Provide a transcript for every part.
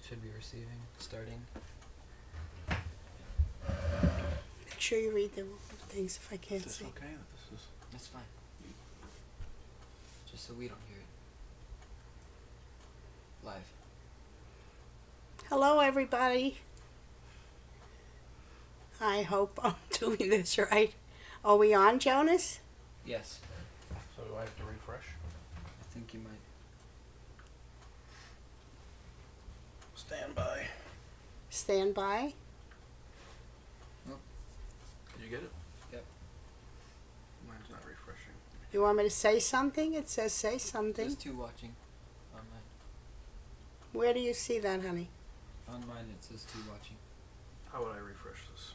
Should be receiving, starting. Make sure you read the things if I can't see. Is this okay? This is... That's fine. Just so we don't hear it. Live. Hello, everybody. I hope I'm doing this right. Are we on, Jonas? Yes. So do I have to refresh? I think you might. Stand by. Stand by. Nope. Did you get it? Yep. Mine's not refreshing. You want me to say something? It says say something. There's 2 watching on mine. Where do you see that, honey? On mine it says 2 watching. How would I refresh this?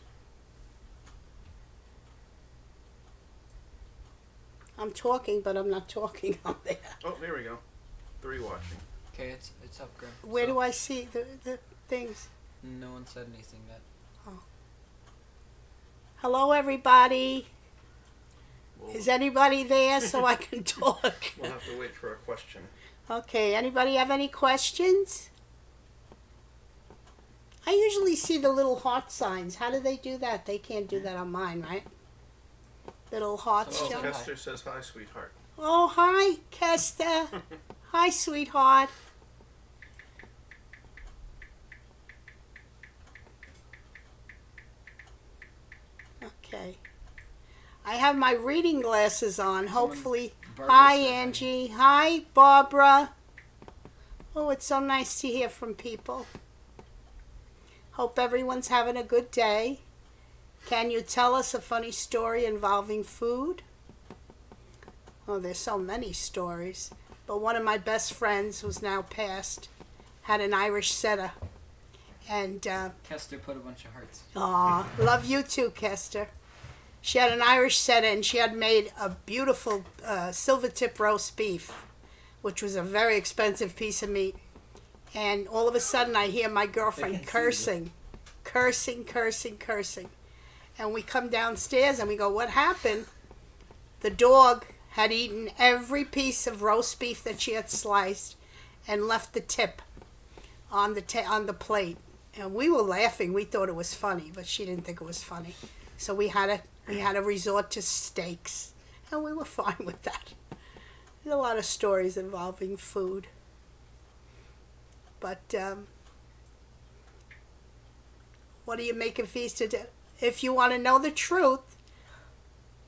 I'm talking, but I'm not talking on there. Oh, there we go. 3 watching. Okay, it's up, Graham. Where do I see the things? No one said anything yet. Hello, everybody. We'll, Is anybody there so I can talk? we'll have to wait for a question. Okay, anybody have any questions? I usually see the little heart signs. How do they do that? They can't do that on mine, right? Little hearts. Oh, Joe? Kester says hi, sweetheart. Oh, hi, Kester. Hi, sweetheart. Okay. I have my reading glasses on. Hopefully. Barbara Hi, said Angie. Hi, Barbara. Oh, it's so nice to hear from people. Hope everyone's having a good day. Can you tell us a funny story involving food? Oh, there's so many stories. But one of my best friends, who's now passed, had an Irish setter. And, Kester put a bunch of hearts. aw, love you too, Kester. She had an Irish setter, and she had made a beautiful silver tip roast beef, which was a very expensive piece of meat. And all of a sudden, I hear my girlfriend cursing. And we come downstairs, and we go, what happened? The dog had eaten every piece of roast beef that she had sliced and left the tip on the plate. And we were laughing. We thought it was funny, but she didn't think it was funny. So we had to resort to steaks, and we were fine with that. There's a lot of stories involving food. But what are you making feast today? If you want to know the truth,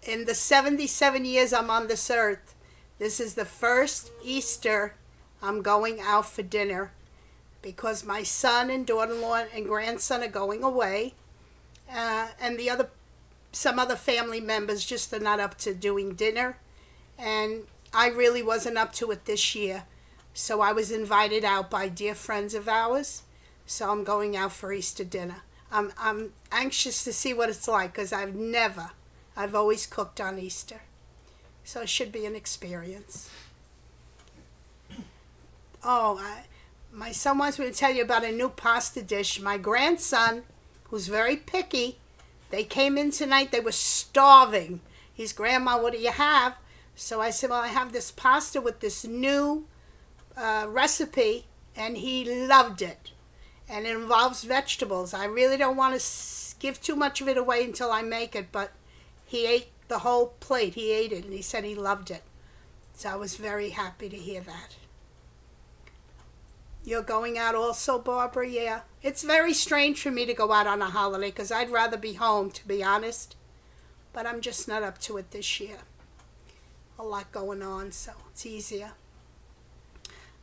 in the 77 years I'm on this earth, this is the first Easter I'm going out for dinner because my son and daughter-in-law and grandson are going away, and some other family members just are not up to doing dinner, and I really wasn't up to it this year. So I was invited out by dear friends of ours, so I'm going out for Easter dinner. I'm anxious to see what it's like because I've always cooked on Easter. So it should be an experience. Oh, my son wants me to tell you about a new pasta dish. My grandson, who's very picky, they came in tonight, they were starving. He's, Grandma, what do you have? So I said, well, I have this pasta with this new recipe, and he loved it. And it involves vegetables. I really don't want to give too much of it away until I make it, but he ate the whole plate. He ate it, and he said he loved it. So I was very happy to hear that. You're going out also, Barbara? Yeah. It's very strange for me to go out on a holiday because I'd rather be home, to be honest. But I'm just not up to it this year. A lot going on, so it's easier.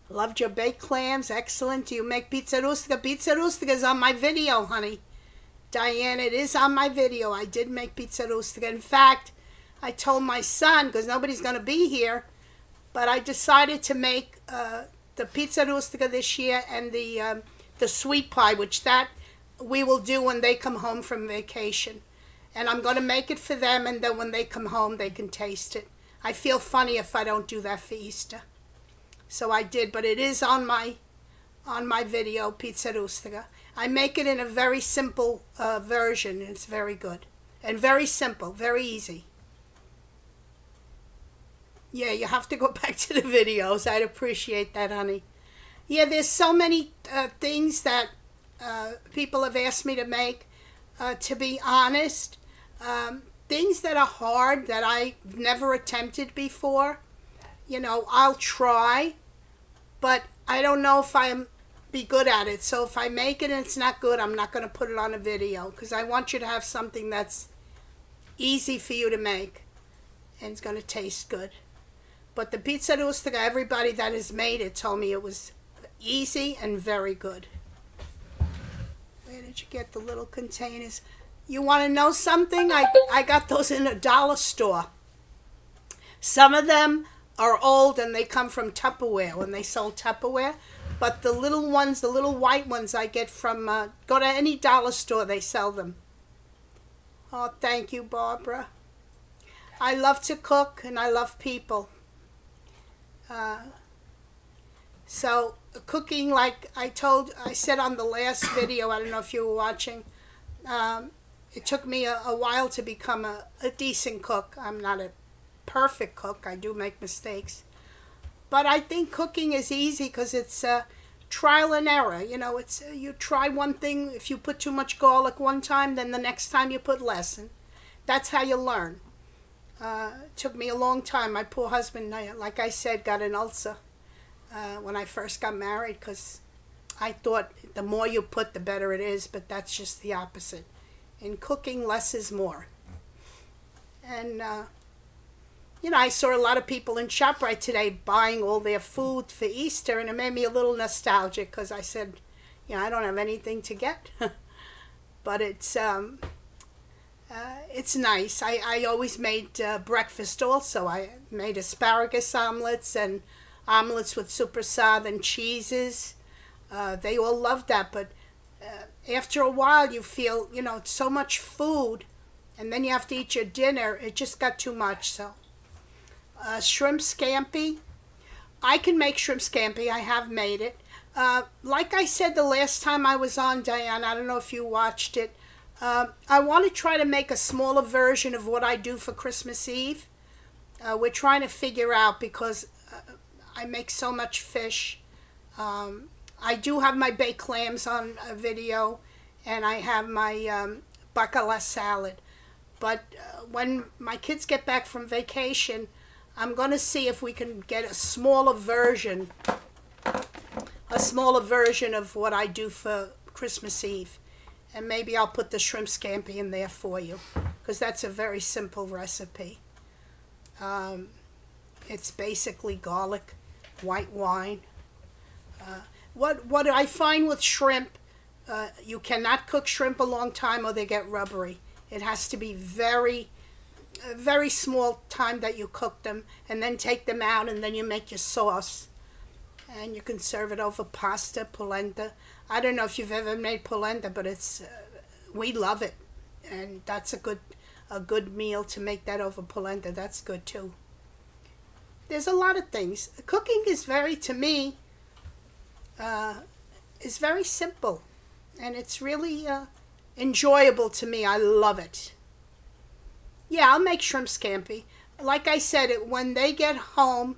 Loved your baked clams. Excellent. Do you make pizza rustica? Pizza rustica is on my video, honey. Diane, it is on my video. I did make pizza rustica. In fact, I told my son, because nobody's going to be here, but I decided to make the pizza rustica this year and the sweet pie, which that we will do when they come home from vacation. And I'm going to make it for them, and then when they come home, they can taste it. I feel funny if I don't do that for Easter. So I did, but it is on my video, pizza rustica. I make it in a very simple version. It's very good. And very simple, very easy. Yeah, you have to go back to the videos. I'd appreciate that, honey. Yeah, there's so many things that people have asked me to make. To be honest, things that are hard that I've never attempted before, I'll try, but I don't know if I'm be good at it. So if I make it and it's not good, I'm not going to put it on a video because I want you to have something that's easy for you to make and it's going to taste good. But the pizza rustica, everybody that has made it told me it was easy and very good. Where did you get the little containers? You want to know something? I got those in a dollar store. Some of them are old and they come from Tupperware when they sold Tupperware. But the little ones, the little white ones I get from, go to any dollar store, they sell them. Oh, thank you, Barbara. I love to cook and I love people. So cooking, like I said on the last video, I don't know if you were watching, it took me a while to become a decent cook. I'm not a perfect cook. I do make mistakes. But I think cooking is easy because it's trial and error. It's you try one thing. If you put too much garlic one time, then the next time you put less. And that's how you learn. It took me a long time. My poor husband, like I said, got an ulcer when I first got married because I thought the more you put, the better it is. But that's just the opposite. In cooking, less is more. And I saw a lot of people in ShopRite today buying all their food for Easter, and it made me a little nostalgic because I said, I don't have anything to get. But it's nice. I always made breakfast also. I made asparagus omelets and omelets with super southern cheeses. They all loved that, but after a while you feel, it's so much food, and then you have to eat your dinner. It just got too much, so. Shrimp scampi. I can make shrimp scampi. I have made it. Like I said the last time I was on, Diane, I don't know if you watched it. I want to try to make a smaller version of what I do for Christmas Eve. We're trying to figure out because I make so much fish. I do have my baked clams on a video, and I have my bacala salad. But when my kids get back from vacation, I'm going to see if we can get a smaller version of what I do for Christmas Eve. And maybe I'll put the shrimp scampi in there for you, because that's a very simple recipe. It's basically garlic, white wine. What I find with shrimp, you cannot cook shrimp a long time or they get rubbery. It has to be a very small time that you cook them, and then take them out, and then you make your sauce. And you can serve it over pasta, polenta. I don't know if you've ever made polenta, but we love it. And that's a good meal to make that over polenta. That's good too. There's a lot of things. Cooking is to me, is very simple. And it's really enjoyable to me. I love it. Yeah, I'll make shrimp scampi. Like I said, when they get home,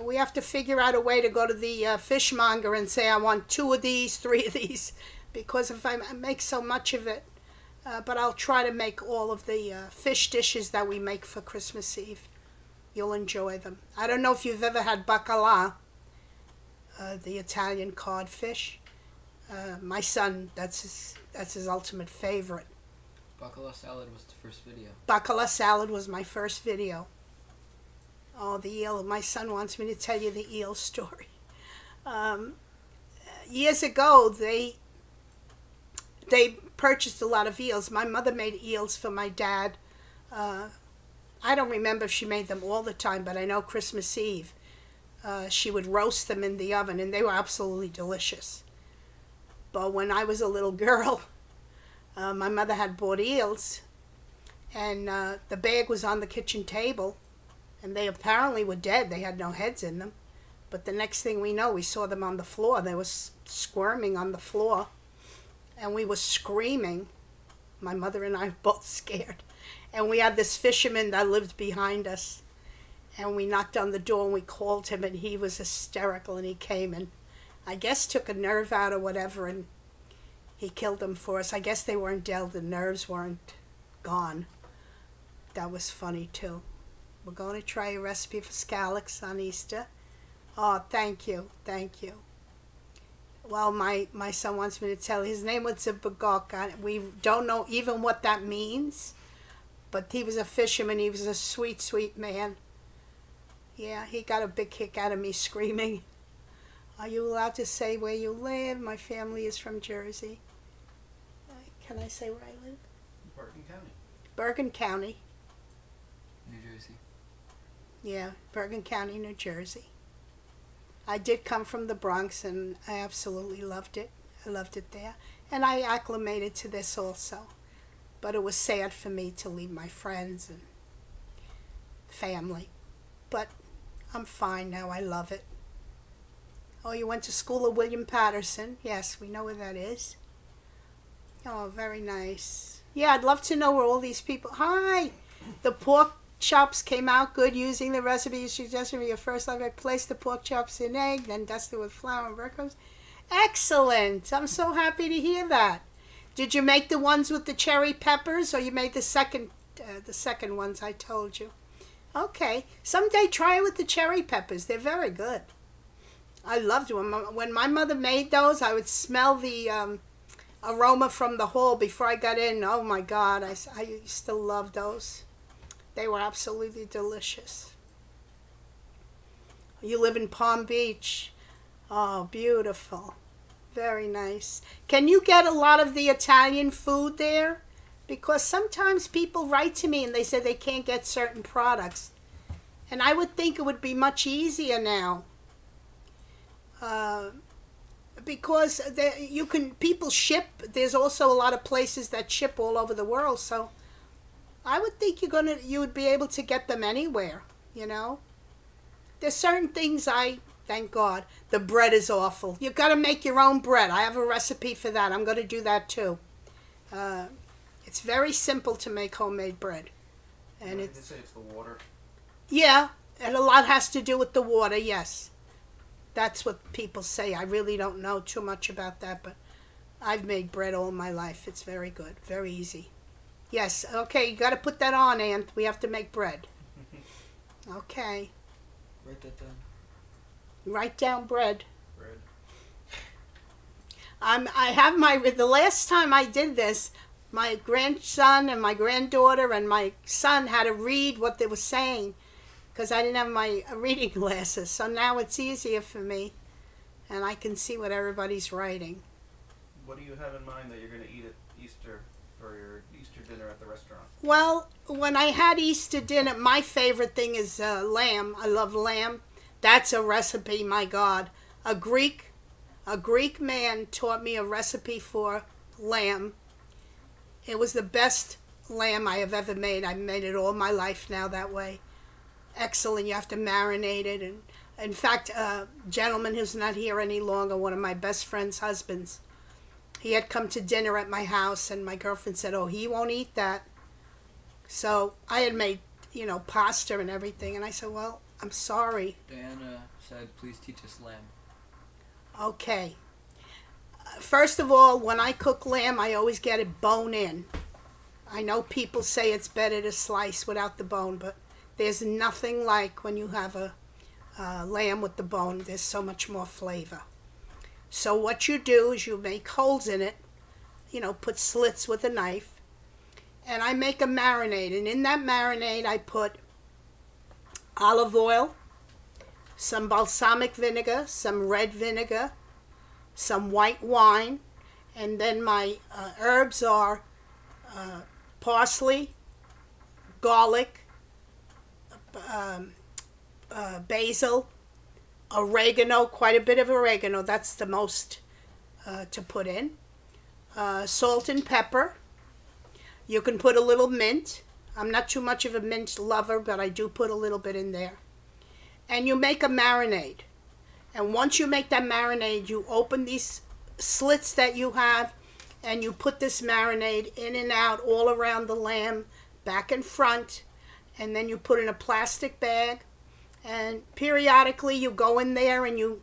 we have to figure out a way to go to the fishmonger and say, I want 2 of these, 3 of these, because if I make so much of it, but I'll try to make all of the fish dishes that we make for Christmas Eve. You'll enjoy them. I don't know if you've ever had bacala, the Italian codfish. My son, that's his ultimate favorite. Bacala salad was the first video. Bacala salad was my first video. Oh, the eel. My son wants me to tell you the eel story. Years ago, they purchased a lot of eels. My mother made eels for my dad. I don't remember if she made them all the time, but I know Christmas Eve, she would roast them in the oven, and they were absolutely delicious. But when I was a little girl, my mother had bought eels, and the bag was on the kitchen table, and they apparently were dead. They had no heads in them. But the next thing we know, we saw them on the floor. They were squirming on the floor, and we were screaming. My mother and I were both scared. And we had this fisherman that lived behind us, and we knocked on the door, and we called him, and he was hysterical, and he came, and I guess took a nerve out or whatever, and he killed them for us. I guess they weren't dead, the nerves weren't gone. That was funny too. We're going to try a recipe for scallops on Easter. Oh, thank you, thank you. Well, my son wants me to tell you, his name was Zibagok. We don't know even what that means, but he was a fisherman. He was a sweet, sweet man. Yeah, he got a big kick out of me screaming. Are you allowed to say where you live? My family is from Jersey. Can I say where I live? Bergen County. Bergen County. New Jersey. Yeah, Bergen County, New Jersey. I did come from the Bronx, and I absolutely loved it. I loved it there. And I acclimated to this also. But it was sad for me to leave my friends and family. But I'm fine now. I love it. Oh, you went to school at William Patterson. Yes, we know where that is. Oh, very nice. Yeah, I'd love to know where all these people... Hi! The pork chops came out good using the recipe you suggested for your first life. I placed the pork chops in egg, then dusted with flour and breadcrumbs. Excellent! I'm so happy to hear that. Did you make the ones with the cherry peppers, or you made the second ones I told you? Okay. Someday try it with the cherry peppers. They're very good. I loved them. When my mother made those, I would smell the aroma from the hall before I got in. Oh my God, I used to love those. They were absolutely delicious. You live in Palm Beach. Oh, beautiful. Very nice. Can you get a lot of the Italian food there? Because sometimes people write to me and they say they can't get certain products. And I would think it would be much easier now. Because people ship. There's also a lot of places that ship all over the world, so I would think you would be able to get them anywhere, you know. There's certain things thank God. The bread is awful. You've got to make your own bread. I have a recipe for that. I'm going to do that too. It's very simple to make homemade bread. And Did they say it's the water? Yeah, and a lot has to do with the water, yes. That's what people say. I really don't know too much about that, but I've made bread all my life. It's very good, very easy. Yes, okay, you got to put that on, Aunt. We have to make bread. Okay. Write that down. Write down bread. Bread. I have the last time I did this, my grandson and my granddaughter and my son had to read what they were saying, because I didn't have my reading glasses. So now it's easier for me, and I can see what everybody's writing. What do you have in mind that you're going to eat at Easter for your Easter dinner at the restaurant? Well, when I had Easter dinner, my favorite thing is lamb. I love lamb. That's a recipe, my God. A Greek man taught me a recipe for lamb. It was the best lamb I have ever made. I've made it all my life now that way. Excellent. You have to marinate it. And in fact, a gentleman who's not here any longer, one of my best friend's husbands, he had come to dinner at my house, and my girlfriend said, oh, he won't eat that. So I had made, pasta and everything, and I said, well, I'm sorry. Diana said, please teach us lamb. Okay. First of all, when I cook lamb, I always get it bone in. I know people say it's better to slice without the bone, but there's nothing like when you have a lamb with the bone. There's so much more flavor. So what you do is you make holes in it, put slits with a knife, and I make a marinade. And in that marinade, I put olive oil, some balsamic vinegar, some red vinegar, some white wine, and then my herbs are parsley, garlic, basil, oregano, quite a bit of oregano. That's the most to put in. Salt and pepper. You can put a little mint. I'm not too much of a mint lover, but I do put a little bit in there. And you make a marinade. And once you make that marinade, you open these slits that you have, and you put this marinade in and out all around the lamb, back and front, and then you put in a plastic bag, and periodically you go in there and you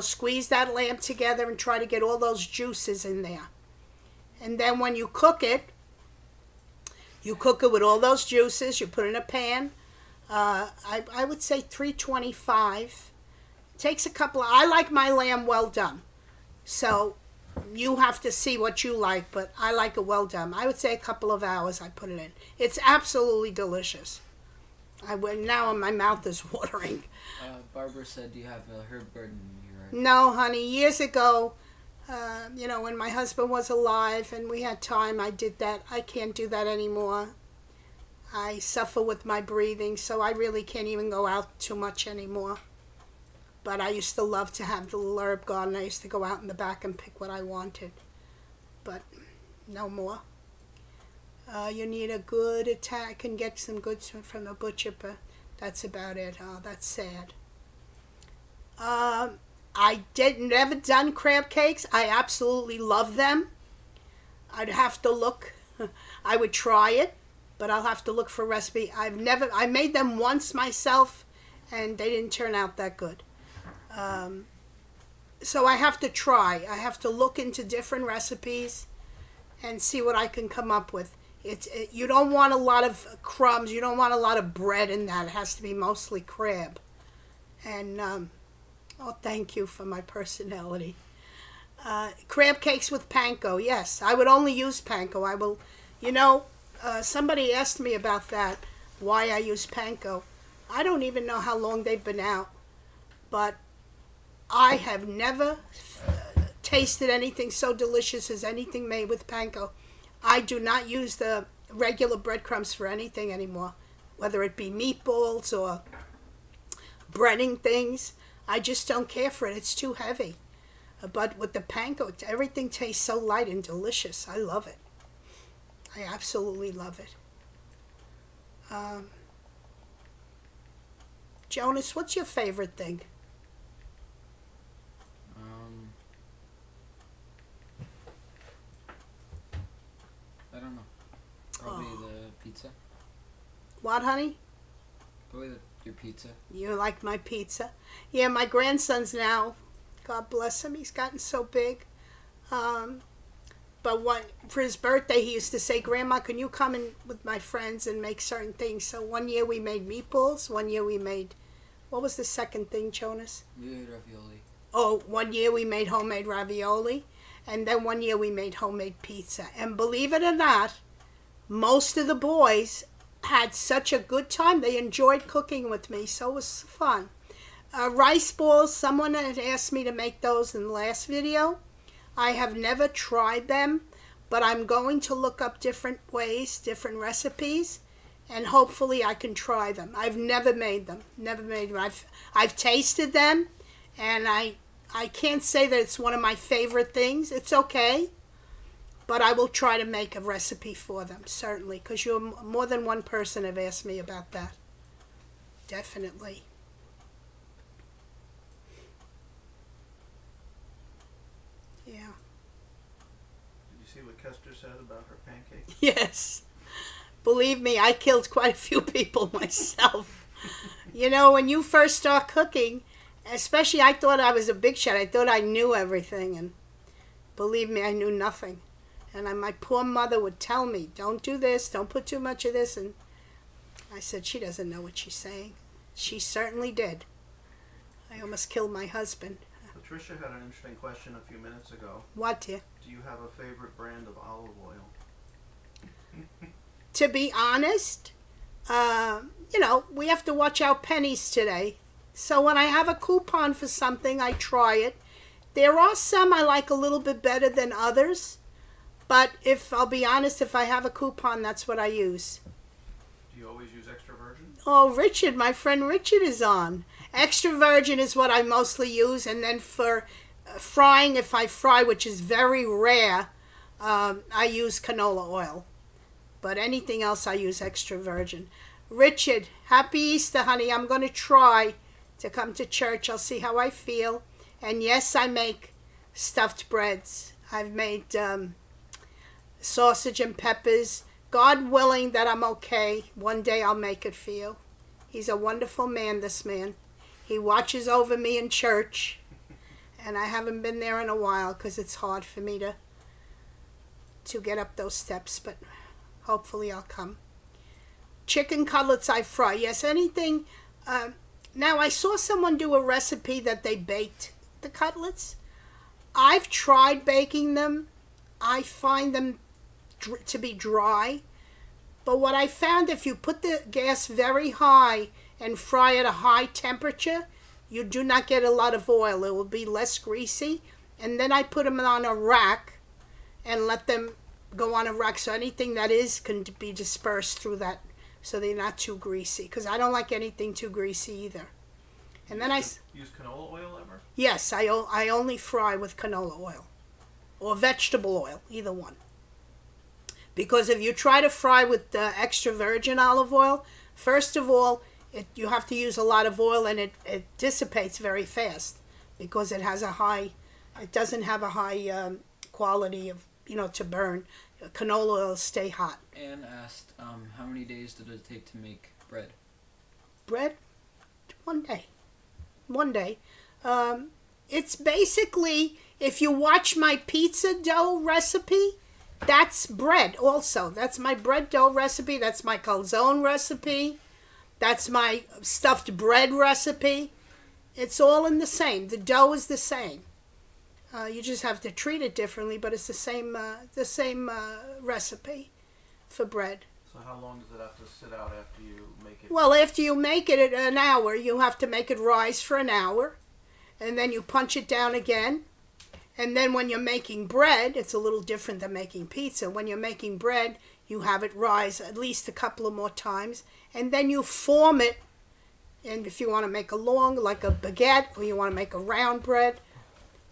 squeeze that lamb together and try to get all those juices in there. And then when you cook it with all those juices. You put it in a pan. I would say 325. It takes a couple of, I like my lamb well done. So you have to see what you like, but I like it well done. I would say a couple of hours I put it in. It's absolutely delicious. Now my mouth is watering. Barbara said, do you have a herb garden in your No, honey. Years ago, when my husband was alive and we had time, I did that. I can't do that anymore. I suffer with my breathing, so I really can't even go out too much anymore. But I used to love to have the little herb garden. I used to go out in the back and pick what I wanted. But no more. You need a good attack and get some goods from the butcher, but that's about it. Oh, that's sad. I never done crab cakes. I absolutely love them. I'd have to look. I would try it, but I'll have to look for a recipe. I made them once myself, and they didn't turn out that good. So I have to try. I have to look into different recipes and see what I can come up with. You don't want a lot of crumbs. You don't want a lot of bread in that. It has to be mostly crab. And, thank you for my personality. Crab cakes with panko. Yes, I would only use panko. I will, somebody asked me about that, why I use panko. I don't even know how long they've been out, but I have never tasted anything so delicious as anything made with panko. I do not use the regular breadcrumbs for anything anymore, whether it be meatballs or breading things. I just don't care for it. It's too heavy. But with the panko, everything tastes so light and delicious. I love it. I absolutely love it. Jonas, what's your favorite thing? I don't know. Probably the pizza. What, honey? Probably your pizza. You like my pizza? Yeah, my grandson's now, God bless him, he's gotten so big. But for his birthday, he used to say, Grandma, can you come in with my friends and make certain things? So one year we made meatballs. One year we made, what was the second thing, Jonas? We made ravioli. Oh, one year we made homemade ravioli. And then one year we made homemade pizza. And believe it or not, most of the boys had such a good time. They enjoyed cooking with me, so it was fun. Rice balls, someone had asked me to make those in the last video. I have never tried them, but I'm going to look up different ways, different recipes, and hopefully I can try them. I've never made them. I've tasted them, and I can't say that it's one of my favorite things. It's okay, but I will try to make a recipe for them, certainly, because more than one person have asked me about that. Definitely. Yeah. Did you see what Kester said about her pancakes? Yes. Believe me, I killed quite a few people myself. When you first start cooking, especially I thought I was a big shot. I thought I knew everything, and believe me, I knew nothing. And my poor mother would tell me, don't do this, don't put too much of this. And I said, she doesn't know what she's saying. She certainly did. I almost killed my husband. Patricia had an interesting question a few minutes ago. What, dear? Do you have a favorite brand of olive oil? To be honest, we have to watch our pennies today. So when I have a coupon for something, I try it. There are some I like a little bit better than others. But I'll be honest, if I have a coupon, that's what I use. Do you always use extra virgin? Oh, Richard, my friend Richard is on. Extra virgin is what I mostly use. And then for frying, if I fry, which is very rare, I use canola oil. But anything else, I use extra virgin. Richard, happy Easter, honey. I'm going to try to come to church. I'll see how I feel. And yes, I make stuffed breads. I've made sausage and peppers. God willing that I'm okay. One day I'll make it for you. He's a wonderful man, this man. He watches over me in church. and I haven't been there in a while because it's hard for me to get up those steps, but hopefully I'll come. Chicken cutlets I fry. Yes, anything. Now, I saw someone do a recipe that they baked the cutlets. I've tried baking them. I find them to be dry. But what I found, if you put the gas very high and fry at a high temperature, you do not get a lot of oil. It will be less greasy. And then I put them on a rack and let them go on a rack, so anything that is can be dispersed through that, so they're not too greasy, because I don't like anything too greasy either. And then use canola oil ever? Yes, I only fry with canola oil or vegetable oil, either one. Because if you try to fry with extra virgin olive oil, first of all, you have to use a lot of oil, and it dissipates very fast because it doesn't have a high quality of, to burn. Canola oil stay hot. Anne asked, how many days did it take to make bread? Bread? 1 day. 1 day. It's basically, if you watch my pizza dough recipe, that's bread also. That's my bread dough recipe. That's my calzone recipe. That's my stuffed bread recipe. It's all in the same. The dough is the same. You just have to treat it differently, but it's the same recipe for bread. So how long does it have to sit out after you make it? Well, after you make it at an hour, you have to make it rise for an hour, and then you punch it down again. And then when you're making bread, it's a little different than making pizza. When you're making bread, you have it rise at least a couple of more times, and then you form it. And if you want to make a long, like a baguette, or you want to make a round bread,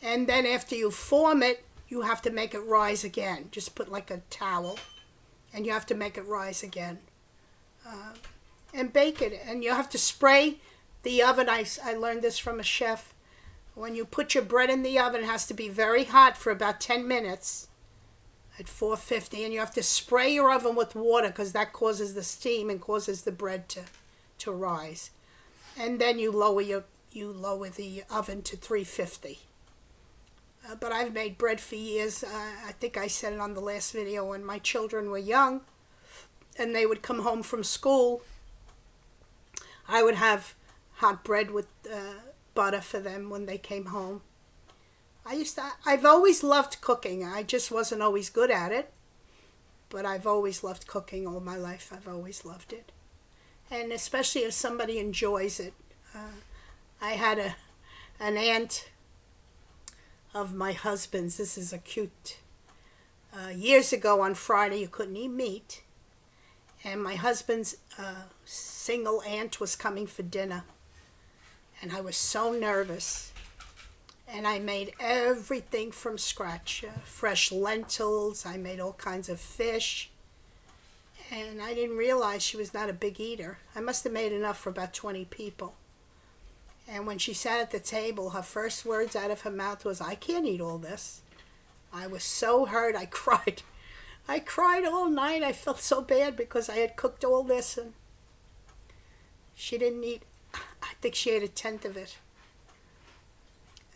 and then after you form it, you have to make it rise again. Just put like a towel, and you have to make it rise again. And bake it. And you have to spray the oven. I learned this from a chef. When you put your bread in the oven, it has to be very hot for about 10 minutes at 450. And you have to spray your oven with water, because that causes the steam and causes the bread to rise. And then you lower the oven to 350. But I've made bread for years. I think I said it on the last video, when my children were young and they would come home from school. I would have hot bread with butter for them when they came home. I've always loved cooking. I just wasn't always good at it. But I've always loved cooking all my life. I've always loved it. And especially if somebody enjoys it. I had an aunt of my husband's. This is a cute. Years ago on Friday, you couldn't eat meat. And my husband's single aunt was coming for dinner. And I was so nervous. And I made everything from scratch. Fresh lentils. I made all kinds of fish. And I didn't realize she was not a big eater. I must have made enough for about 20 people. And when she sat at the table, her first words out of her mouth was, "I can't eat all this." I was so hurt. I cried. I cried all night. I felt so bad because I had cooked all this and she didn't eat. I think she ate 1/10 of it.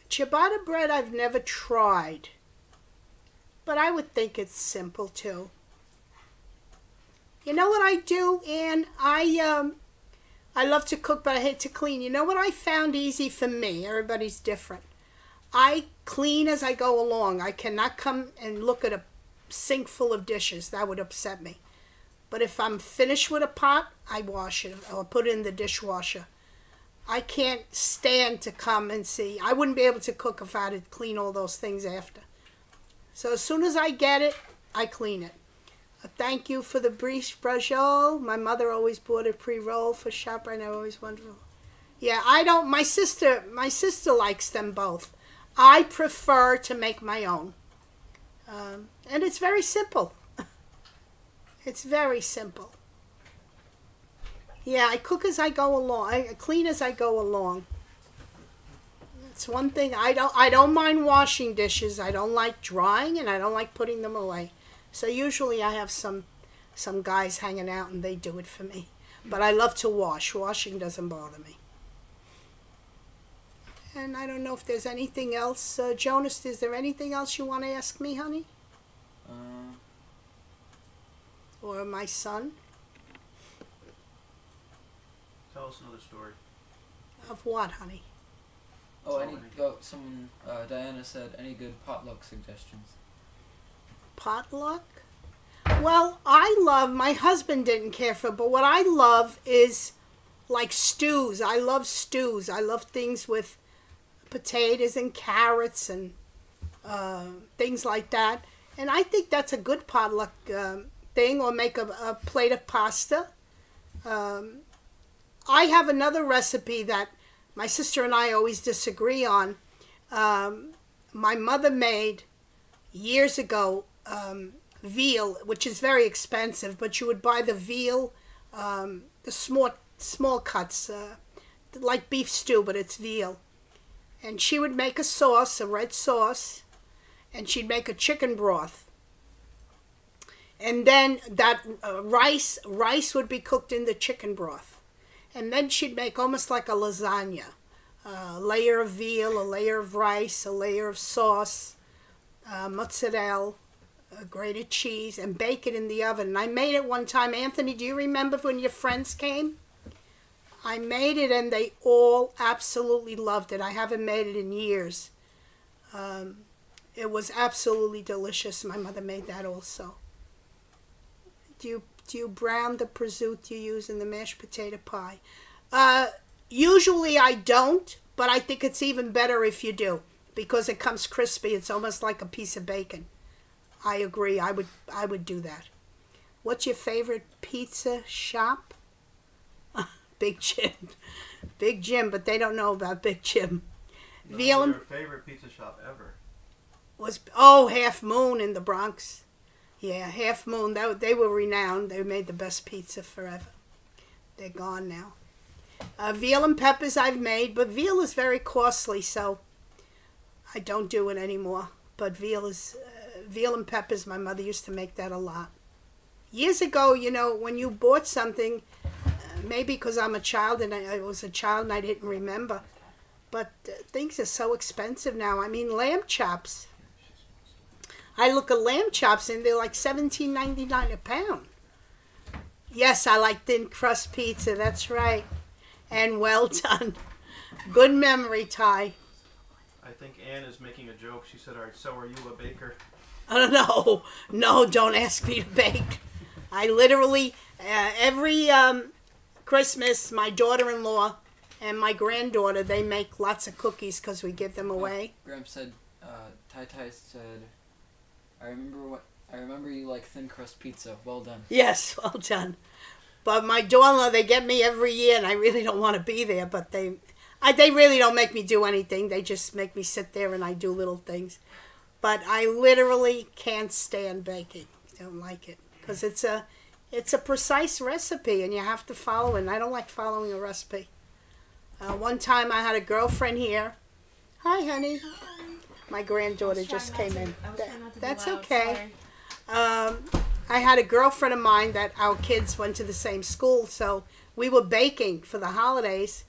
Ciabatta bread I've never tried, but I would think it's simple too. You know what I do, Anne? I love to cook, but I hate to clean. You know what I found easy for me? Everybody's different. I clean as I go along. I cannot come and look at a sink full of dishes. That would upset me. But if I'm finished with a pot, I wash it. I'll put it in the dishwasher. I can't stand to come and see. I wouldn't be able to cook if I had to clean all those things after. So as soon as I get it, I clean it. Thank you for the briche brajol. My mother always bought a pre-roll for shopper, and I always wondered. Yeah, I don't. My sister likes them both. I prefer to make my own, and it's very simple. It's very simple. Yeah, I cook as I go along. I clean as I go along. It's one thing. I don't mind washing dishes. I don't like drying, and I don't like putting them away. So usually I have some guys hanging out and they do it for me. But I love to wash. Washing doesn't bother me. And I don't know if there's anything else. Jonas, is there anything else you want to ask me, honey? Or my son? Tell us another story. Of what, honey? Someone, Diana said, any good potluck suggestions? Potluck? Well, my husband didn't care for it, but what I love is like stews. I love stews. I love things with potatoes and carrots and things like that. And I think that's a good potluck thing, or make a plate of pasta. I have another recipe that my sister and I always disagree on. My mother made years ago veal, which is very expensive, but you would buy the veal, the small cuts, like beef stew, but it's veal. And she would make a sauce, a red sauce, and she'd make a chicken broth. And then that rice would be cooked in the chicken broth. And then she'd make almost like a lasagna. A layer of veal, a layer of rice, a layer of sauce, mozzarella, grated cheese, and bake it in the oven. And I made it one time. Anthony, do you remember when your friends came? I made it and they all absolutely loved it. I haven't made it in years. It was absolutely delicious. My mother made that also. Do you brown the prosciutto you use in the mashed potato pie? Usually I don't, but I think it's even better if you do, because it comes crispy. It's almost like a piece of bacon. I agree. I would do that. What's your favorite pizza shop? Big Jim. Big Jim, but they don't know about Big Jim. No, Veal and your favorite pizza shop ever? was Half Moon in the Bronx. Yeah, Half Moon. They were renowned. They made the best pizza forever. They're gone now. Veal and peppers I've made, but veal is very costly, so I don't do it anymore. But veal and peppers, my mother used to make that a lot. Years ago, when you bought something, maybe because I'm a child and I was a child and I didn't remember, but things are so expensive now. I mean, lamb chops. I look at lamb chops and they're like $17.99 a pound. Yes, I like thin crust pizza. That's right. And well done. Good memory, Ty. I think Ann is making a joke. She said, "All right, so are you a baker?" Oh, no, don't ask me to bake. I literally, every Christmas, my daughter-in-law and my granddaughter, they make lots of cookies because we give them away. Graham said, Tai said, I remember you like thin crust pizza. Well done. Yes, well done. But my daughter-in-law, they get me every year, and I really don't want to be there, but they really don't make me do anything. They just make me sit there and I do little things. But I literally can't stand baking. I don't like it because it's a precise recipe and you have to follow it. And I don't like following a recipe. One time I had a girlfriend here. Hi, honey. My granddaughter just came in. That's okay. I had a girlfriend of mine that our kids went to the same school, so we were baking for the holidays.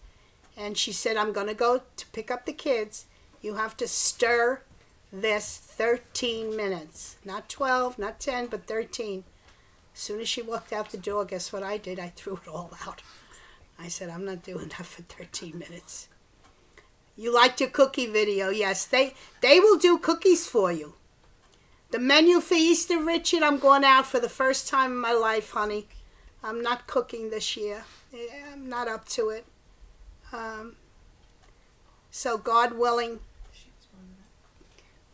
And she said, I'm going to go to pick up the kids. You have to stir this 13 minutes. Not 12, not 10, but 13. As soon as she walked out the door, guess what I did? I threw it all out. I said, I'm not doing that for 13 minutes. You liked your cookie video. Yes, they will do cookies for you. The menu for Easter, Richard, I'm going out for the first time in my life, honey. I'm not cooking this year. I'm not up to it. So God willing.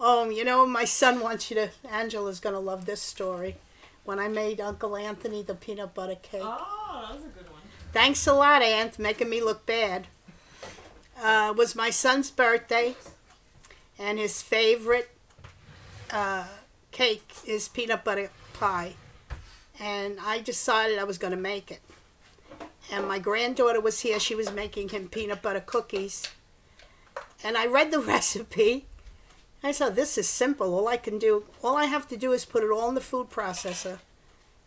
Oh, my son wants you to, Angela's going to love this story. When I made Uncle Anthony the peanut butter cake. Oh, that was a good one. Thanks a lot, Aunt, making me look bad. It was my son's birthday, and his favorite cake is peanut butter pie. And I decided I was going to make it. And my granddaughter was here. She was making him peanut butter cookies. And I read the recipe. I said, this is simple. All I have to do is put it all in the food processor.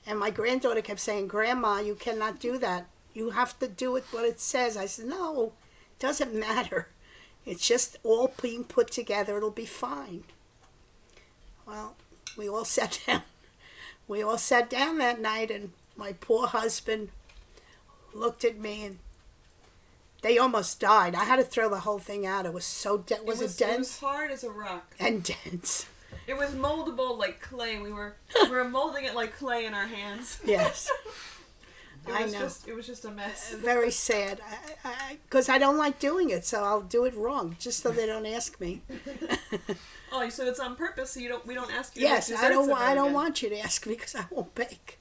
And my granddaughter kept saying, Grandma, you cannot do that. You have to do it what it says. I said, no, it doesn't matter. It's just all being put together. It'll be fine. Well, we all sat down. We all sat down that night, and my poor husband looked at me, and they almost died. I had to throw the whole thing out. It was so dense. Was it dense? It was hard as a rock. And dense. It was moldable like clay. We were molding it like clay in our hands. Yes. I know. It was just a mess. Very sad. Because I don't like doing it, so I'll do it wrong, just so they don't ask me. Oh, so it's on purpose, so we don't ask you. Yes, to make I desserts don't ever again. want you to ask me because I won't bake.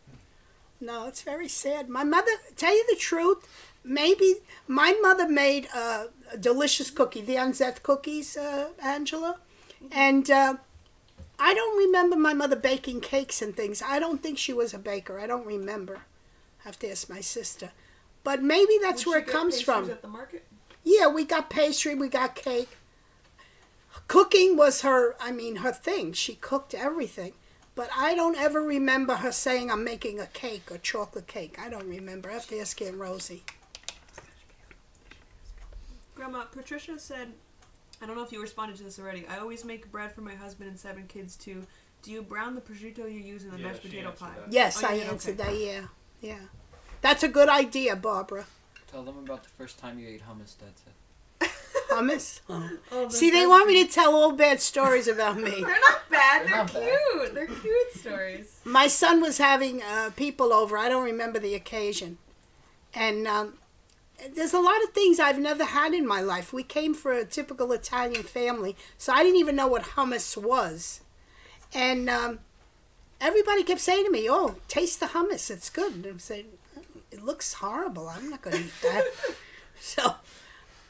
No, it's very sad. My mother, tell you the truth, maybe my mother made a delicious cookie, the Anzeth cookies, Angela, and I don't remember my mother baking cakes and things. I don't think she was a baker. I don't remember. I have to ask my sister. But maybe that's where it comes from. At the market? Yeah, we got pastry, we got cake. Cooking was her thing. She cooked everything. But I don't ever remember her saying, I'm making a cake or chocolate cake. I don't remember. I have to ask Aunt Rosie. Grandma, Patricia said, I don't know if you responded to this already. I always make bread for my husband and 7 kids too. Do you brown the prosciutto you use in the mashed potato pie? That. Yes, Oh, I you did? answered Okay. that, yeah. Yeah. That's a good idea, Barbara. Tell them about the first time you ate hummus, Dad said. Hummus? Oh. Oh, See, they want me to tell all bad stories about me. They're not bad. They're They're not bad. cute. They're cute stories. My son was having people over. I don't remember the occasion. And there's a lot of things I've never had in my life. We came from a typical Italian family, so I didn't even know what hummus was. And everybody kept saying to me, oh, taste the hummus. It's good. And I'm saying, it looks horrible. I'm not going to eat that. So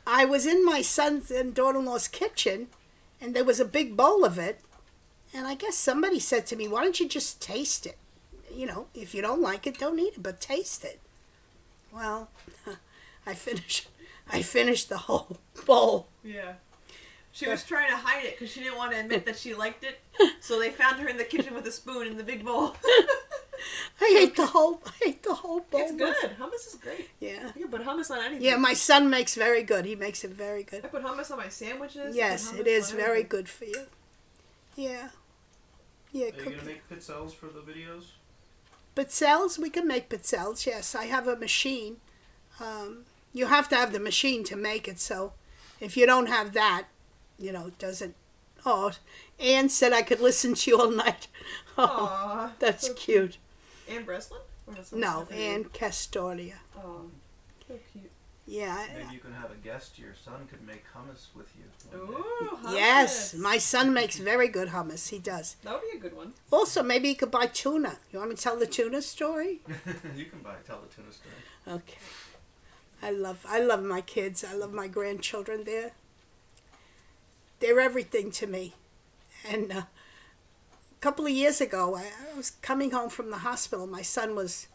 I was in my son's and daughter-in-law's kitchen, and there was a big bowl of it. And I guess somebody said to me, why don't you just taste it? You know, if you don't like it, don't eat it, but taste it. Well, I finished the whole bowl. Yeah. She was trying to hide it because she didn't want to admit that she liked it. So they found her in the kitchen with a spoon in the big bowl. I ate the whole bowl. It's good. Hummus is great. Yeah. You can put hummus on anything. Yeah, my son makes very good. He makes it very good. I put hummus on my sandwiches. Yes, I put it hummus is on very everything. good for you. Yeah. Yeah, Are you cook. going to make pizzelles for the videos? Pizzelles, we can make pizzelles, yes. I have a machine. You have to have the machine to make it, so if you don't have that, you know, it doesn't... Oh, Anne said I could listen to you all night. Oh, Aw, that's so cute. Ann Breslin? Or that's No, something Anne Castoria. Oh, so cute. Yeah. Maybe you can have a guest. Your son could make hummus with you. one day. Ooh, hummus. Yes, my son makes very good hummus. He does. That would be a good one. Also, maybe you could buy tuna. You want me to tell the tuna story? You can tell the tuna story. Okay. I love my kids. I love my grandchildren. They're everything to me. And a couple of years ago, I was coming home from the hospital. My son was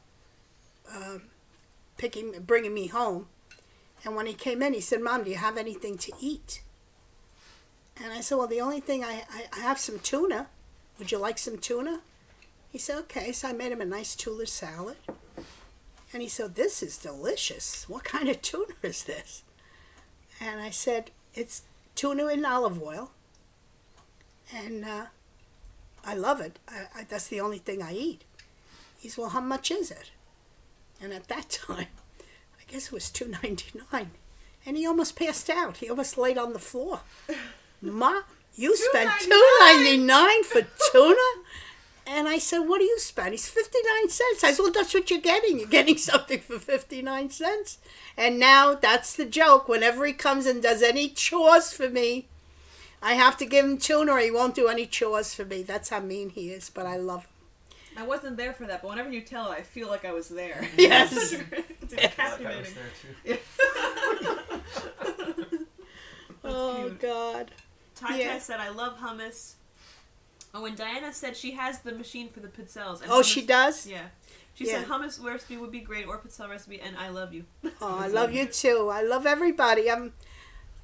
bringing me home. And when he came in, he said, Mom, do you have anything to eat? And I said, well, the only thing, I have some tuna. Would you like some tuna? He said, okay. So I made him a nice tuna salad. And he said, this is delicious. What kind of tuna is this? And I said, it's tuna in olive oil. And I love it. That's the only thing I eat. He said, well, how much is it? And at that time, I guess it was $2.99. And he almost passed out. He almost laid on the floor. Mom, you spent $2.99 for tuna? And I said, what do you spend? He's 59 cents. I said, well, that's what you're getting. You're getting something for 59 cents. And now that's the joke. Whenever he comes and does any chores for me, I have to give him tuna or he won't do any chores for me. That's how mean he is, but I love him. I wasn't there for that, but whenever you tell it, I feel like I was there. Yes. It's I captivating. was there too. Oh, cute. God. Tai Yeah. said, I love hummus. Oh, and Diana said she has the machine for the pizzelles. And Oh, hummus- she does? Yeah. She Yeah. said hummus recipe would be great, or pizzelle recipe, and I love you. Oh, I love you too. I love everybody.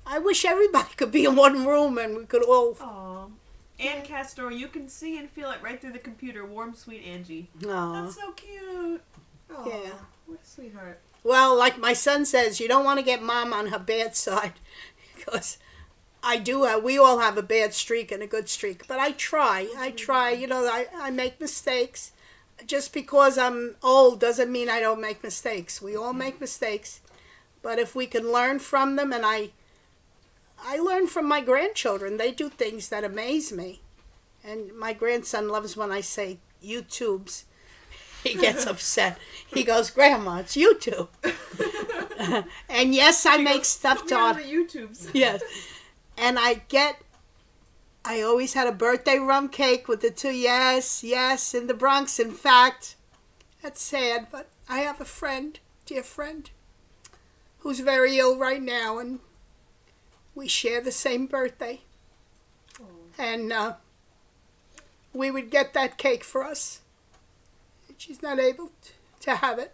I wish everybody could be in one room and we could all... Aww. And Castor, you can see and feel it right through the computer. Warm, sweet Angie. Aw. That's so cute. Aww. Yeah. What a sweetheart. Well, like my son says, you don't want to get Mom on her bad side because I do. We all have a bad streak and a good streak, but I try. You know, I make mistakes. Just because I'm old doesn't mean I don't make mistakes. We all make mistakes, but if we can learn from them, and I learn from my grandchildren. They do things that amaze me, and my grandson loves when I say YouTubes. He gets upset. He goes, "Grandma, it's YouTube." And yes, I make stuffed on the YouTubes. Yes. And I always had a birthday rum cake with the two yes, in the Bronx. In fact, that's sad, but I have a friend, dear friend, who's very ill right now, and we share the same birthday. Oh. And we would get that cake for us. She's not able to have it.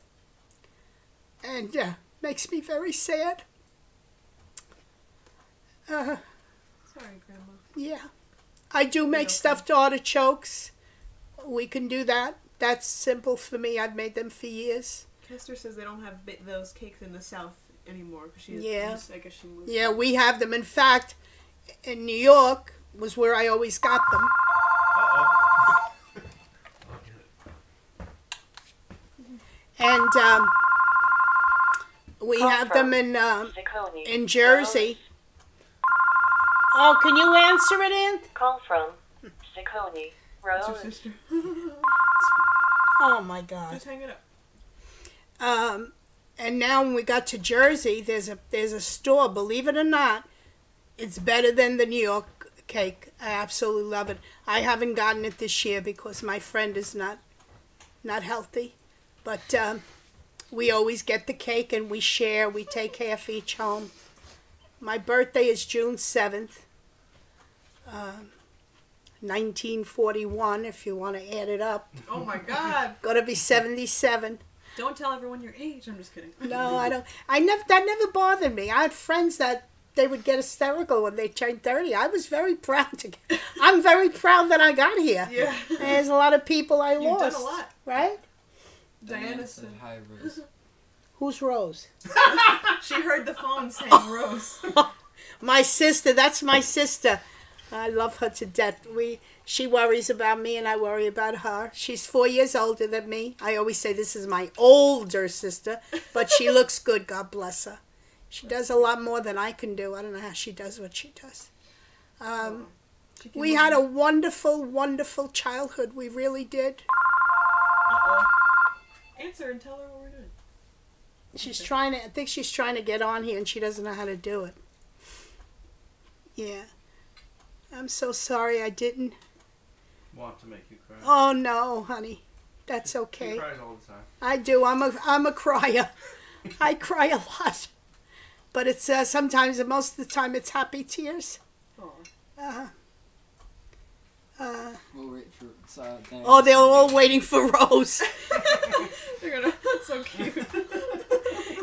And makes me very sad. Sorry, Grandma. Yeah. I do make stuffed artichokes. We can do that. That's simple for me. I've made them for years. Kester says they don't have those cakes in the South anymore. Because I guess she moved. Yeah, we have them. In fact, in New York was where I always got them. And we have them in Jersey. Oh, can you answer it, Ann? Call from Sicconi Road. That's your sister. Oh my God. Just hang it up. And now when we got to Jersey, there's a store. Believe it or not, it's better than the New York cake. I absolutely love it. I haven't gotten it this year because my friend is not healthy, but we always get the cake and we share. We take half each home. My birthday is June 7th, 1941, if you want to add it up. Oh, my God. Going to be 77. Don't tell everyone your age. I'm just kidding. No, I don't. That never bothered me. I had friends that they would get hysterical when they turned 30. I was very proud I'm very proud that I got here. Yeah. There's a lot of people I You've lost. Done a lot. Right? Diana said hi, Rose. Who's Rose? She heard the phone saying Rose. My sister. That's my sister. I love her to death. She worries about me and I worry about her. She's 4 years older than me. I always say this is my older sister, but she looks good. God bless her. She does a lot more than I can do. I don't know how she does what she does. We had a wonderful, wonderful childhood. We really did. Uh-oh. Answer and tell her what we're doing. I think she's trying to get on here and she doesn't know how to do it. Yeah. I'm so sorry I didn't want to make you cry. Oh no, honey. That's okay. She cries all the time. I do. I'm a crier. I cry a lot. But it's sometimes, most of the time, it's happy tears. We'll wait for they're all waiting for Rose. That's so cute.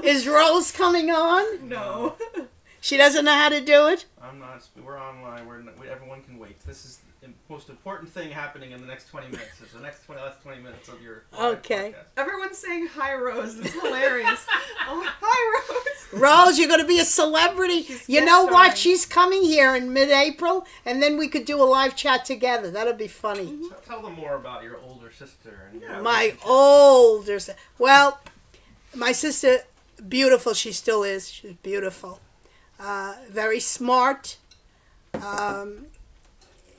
Is Rose coming on? No. She doesn't know how to do it? I'm not. We're online. Everyone can wait. This is the most important thing happening in the next 20 minutes. It's the last 20 minutes of your okay. podcast. Everyone's saying hi, Rose. It's hilarious. Oh, hi, Rose. Rose, you're going to be a celebrity. You know what? She's coming here in mid-April, and then we could do a live chat together. That'll be funny. Mm-hmm. Tell them more about your older sister. And my older sister. Well, my sister, beautiful. She still is. She's beautiful. Very smart.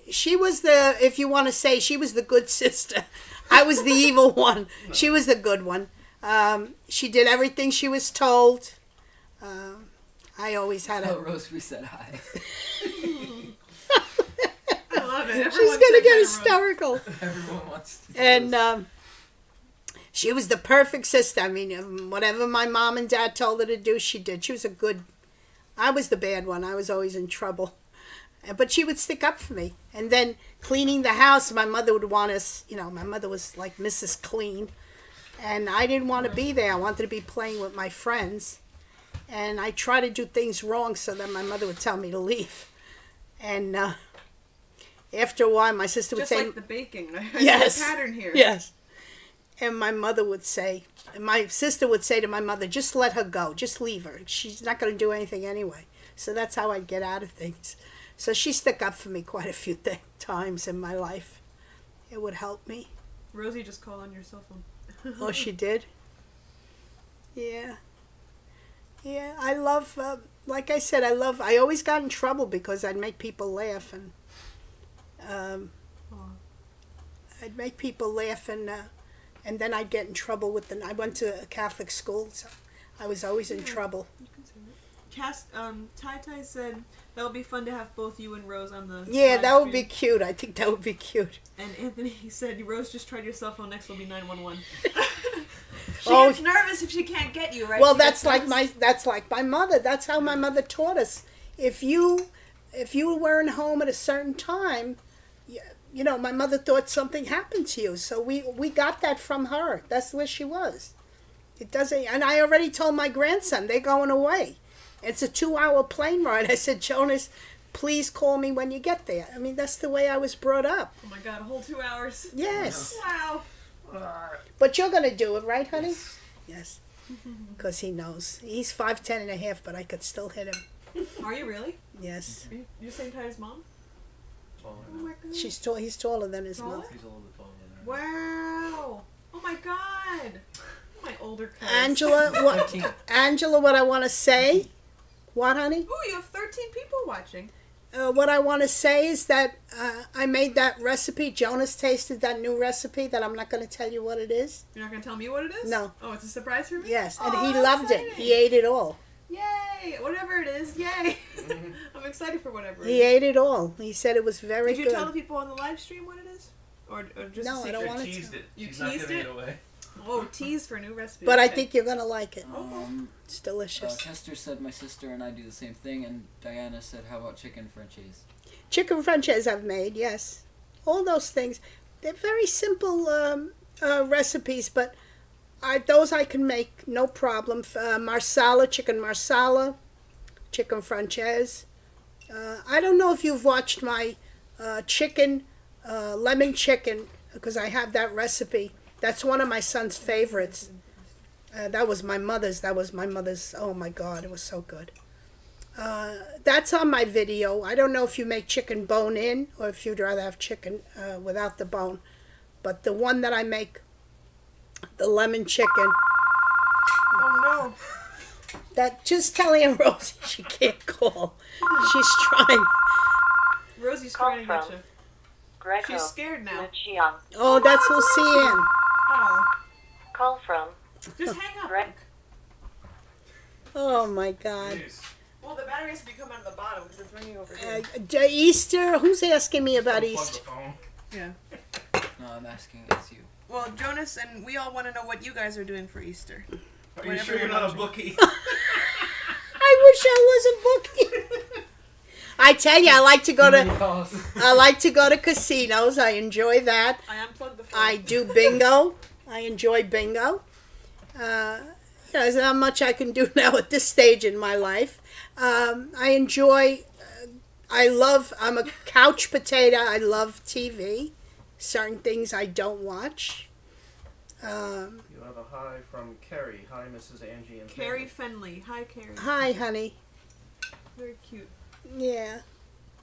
She was if you want to say, she was the good sister. I was the evil one. No. She was the good one. She did everything she was told. I always had a... Rose, we said hi. I love it. She's going to get hysterical. Everyone wants to. And she was the perfect sister. I mean, whatever my mom and dad told her to do, she did. She was a good... I was the bad one. I was always in trouble. But she would stick up for me. And then cleaning the house, my mother would want us, my mother was like Mrs. Clean. And I didn't want to be there. I wanted to be playing with my friends. And I tried to do things wrong so that my mother would tell me to leave. And after a while, my sister would say... Just like the baking. Yes. There's a pattern here. Yes. And my mother would say... My sister would say to my mother, just let her go. Just leave her. She's not going to do anything anyway. So that's how I'd get out of things. So she stuck up for me quite a few times in my life. It would help me. Rosie just called on your cell phone. Oh, she did? Yeah. Yeah, I love, like I said, I always got in trouble because I'd make people laugh, and I'd make people laugh, and then I'd get in trouble with I went to a Catholic school, so I was always in trouble. You can say that. Tai said that would be fun to have both you and Rose on the Yeah, live that would stream. be cute. I think that would be cute. And Anthony said, Rose just tried your cell phone, next will be 911. She Oh. gets nervous if she can't get you, right? Well, She that's gets like nervous. that's like my mother. That's how my mother taught us. If you weren't home at a certain time, you know, my mother thought something happened to you. So we got that from her. That's where she was. It doesn't. And I already told my grandson they're going away. It's a 2-hour plane ride. I said, Jonas, please call me when you get there. I mean, that's the way I was brought up. Oh my god, a whole 2 hours. Yes. Wow. But you're going to do it, right, honey? Yes. Because he knows. He's 5'10" and a half, but I could still hit him. Are you really? Yes. You're same height as mom? Taller Oh now. my god. He's taller than his Taller? mother. He's a little bit taller than her. Wow. Oh my god. My older cousin. Angela, what I want to say. What, honey? Oh, you have 13 people watching. What I want to say is that I made that recipe. Jonas tasted that new recipe that I'm not going to tell you what it is. You're not going to tell me what it is? No. Oh, it's a surprise for me? Yes, and Oh, he that's loved it. exciting. He ate it all. Yay! Whatever it is, yay! I'm excited for whatever it He is. ate it all. He said it was very Did you good. tell the people on the live stream what it is? Or just No, a I don't secret? wanna She teased it. You She's not teased giving it? it away. Oh, tease for a new recipe. But I Okay. think you're going to like it. It's Uh, delicious. Kester said my sister and I do the same thing, and Diana said, how about chicken Frenchies? Chicken franchise I've made, yes. All those things. They're very simple recipes, but those I can make, no problem. Marsala, chicken franchise. I don't know if you've watched my lemon chicken, because I have that recipe. That's one of my son's favorites. That was my mother's. Oh my God, it was so good. That's on my video. I don't know if you make chicken bone in or if you'd rather have chicken without the bone. But the one that I make, the lemon chicken, Oh that just tell Aunt Rosie she can't call. She's trying. no. Rosie's trying to get you. Greco. She's scared now. Lucian. Oh, that's Lucian. Oh. Call from Just hang up. Greg. Oh my God. Jeez. Well, the battery has to be coming out of the bottom because it's ringing over here. Easter? Who's asking me about Unplug Easter? the phone. Yeah. No, I'm asking it's you. Well, Jonas and we all want to know what you guys are doing for Easter. Are you Whenever sure you're we're not a watching. bookie? I wish I was a bookie. I tell you, I like to go to casinos. I enjoy that. I unplugged the phone. I do bingo. I enjoy bingo. There's not much I can do now at this stage in my life. I enjoy. I'm a couch potato. I love TV. Certain things I don't watch. You have a hi from Carrie. Hi, Mrs. Angie and Carrie family. Fenley. Hi, Carrie. Hi, honey. Very cute. Yeah.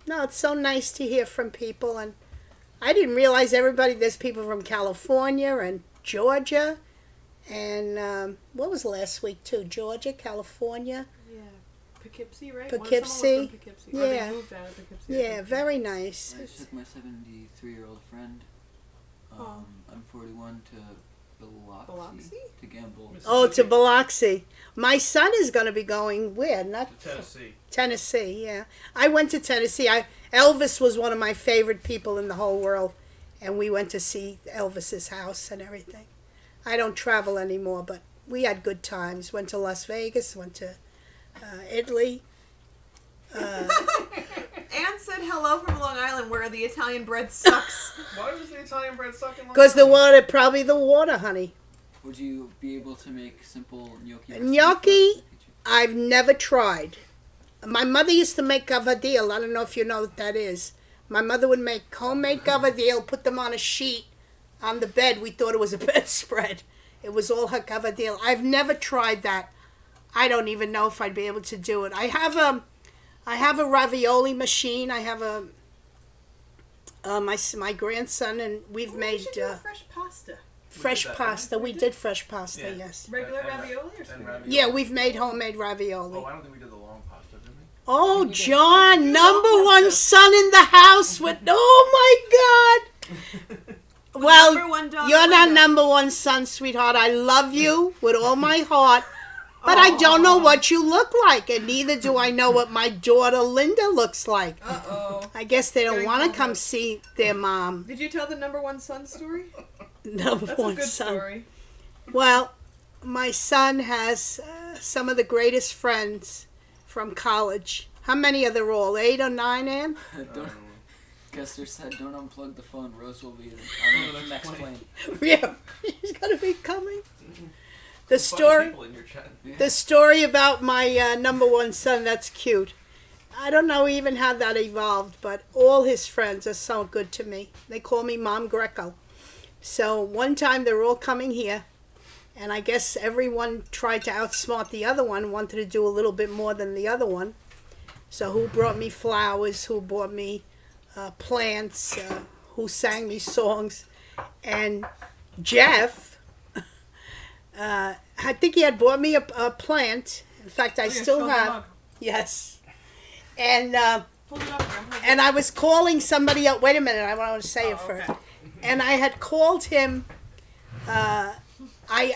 No, it's so nice to hear from people, and I didn't realize there's people from California and Georgia, and what was last week too? Georgia, California. Yeah. Poughkeepsie, right? Poughkeepsie. One- someone was from Poughkeepsie. Or Yeah. they moved out of Poughkeepsie. I Yeah, think. very nice. I took my 73-year-old friend. Oh. I'm 41 to Biloxi Biloxi? to gamble. Oh, to Biloxi. My son is going to be going where? Not To Tennessee. Tennessee, yeah. I went to Tennessee. Elvis was one of my favorite people in the whole world, and we went to see Elvis's house and everything. I don't travel anymore, but we had good times. Went to Las Vegas, went to Italy. Anne said hello from Long Island where the Italian bread sucks. Why does the Italian bread suck in Long Because the Island? probably the water, honey. Would you be able to make simple gnocchi? Gnocchi? I've never tried. My mother used to make gavadil. I don't know if you know what that is. My mother would make homemade gavadil, put them on a sheet on the bed. We thought it was a bedspread. It was all her gavadil. I've never tried that. I don't even know if I'd be able to do it. I have I have a ravioli machine. I have a my grandson, and we've made We should do fresh pasta. fresh did that, pasta. We did fresh pasta, Yeah. yes. Regular And ravioli or spaghetti? ravioli. Yeah, we've made homemade ravioli. Oh, I don't think we did the long pasta, did we? Oh, John, number one son in the house with, oh my God. Well, Number one dog you're not Linda. number one son, sweetheart. I love you with all my heart, but I don't know what you look like, and neither do I know what my daughter Linda looks like. Uh-oh. I guess they don't Very want to cool. come see their mom. Did you tell the number one son story? Number That's a one good son. story. Well, my son has some of the greatest friends from college. How many are there all? 8 or 9, Ann? Don't, Kester said, "Don't unplug the phone. Rose will be on the that's next funny. plane." Yeah, he's gonna be coming. The Funny story, people in your chat. the story about my number one son. That's cute. I don't know even how that evolved, but all his friends are so good to me. They call me Mom Greco. So one time they were all coming here, and I guess everyone tried to outsmart the other one, wanted to do a little bit more than the other one. So who brought me flowers? Who brought me plants? Who sang me songs? And Jeff, I think he had bought me a plant. In fact, I still have. Yes. And Hold it up, Grandpa. and I was calling somebody up. Wait a minute, I want to say it Oh, first. okay. And I had called him. I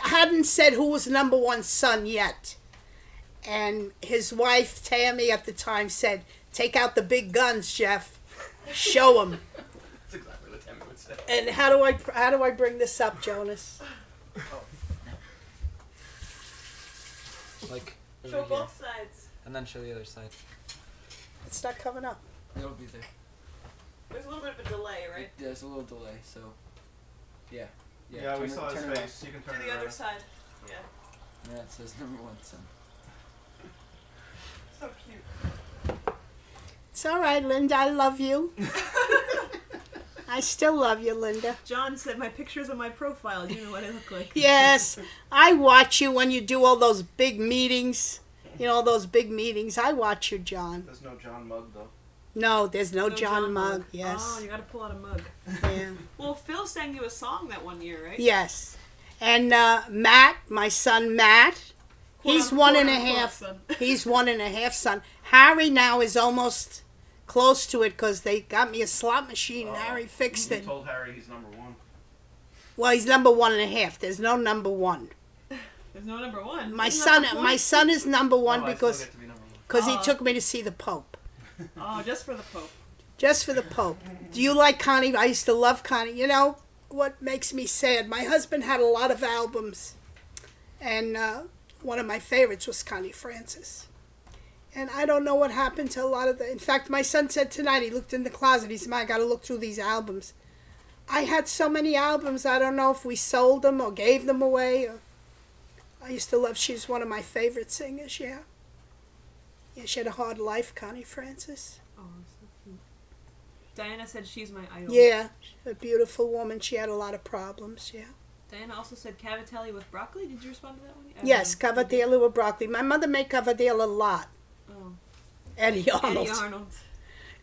hadn't said who was number one son yet. And his wife, Tammy, at the time said, "Take out the big guns, Jeff. Show him." That's exactly what Tammy would say. And how do I bring this up, Jonas? Like over Show here. both sides. And then show the other side. It's not coming up. It'll be there. There's a little bit of a delay, right? There's a little delay, so yeah. Yeah, we turn it- saw his turn it face. You can To turn it the other around. side. Yeah. on. Yeah, it says number one son. So cute. It's all right, Linda. I love you. I still love you, Linda. John said my picture's on my profile. You know what I look like. Yes, I watch you when you do all those big meetings. You know, all those big meetings. I watch you, John. There's no John Mug, though. No, there's no No John Mug. Oh, Yes. you gotta pull out a mug. Yeah. Well, Phil sang you a song that one year, right? Yes. And Matt, my son Matt, he's Quote, 1.5. unquote, son. He's 1.5 son. Harry now is almost close to it because they got me a slot machine. And Harry fixed We it. told Harry he's number one. Well, he's number 1.5. There's no number one. There's no number one. My Isn't son, that the my point? son is number one Oh, I because still get to be number one. he Aw. took me to see the Pope. Oh, just for the Pope. Just for the Pope. Do you like Connie? I used to love Connie. You know what makes me sad? My husband had a lot of albums, and one of my favorites was Connie Francis. And I don't know what happened to a lot of the. In fact, my son said tonight, he looked in the closet. He said, "I got to look through these albums." I had so many albums. I don't know if we sold them or gave them away. Or I used to love. She's one of my favorite singers. Yeah. Yeah, she had a hard life, Connie Francis. Oh, so cute. Diana said she's my idol. Yeah, a beautiful woman. She had a lot of problems, yeah. Diana also said cavatelli with broccoli. Did you respond to that one? I Yes, don't know. cavatelli with broccoli. My mother made cavatelli a lot. Oh. Eddie Arnold. Eddie Arnold.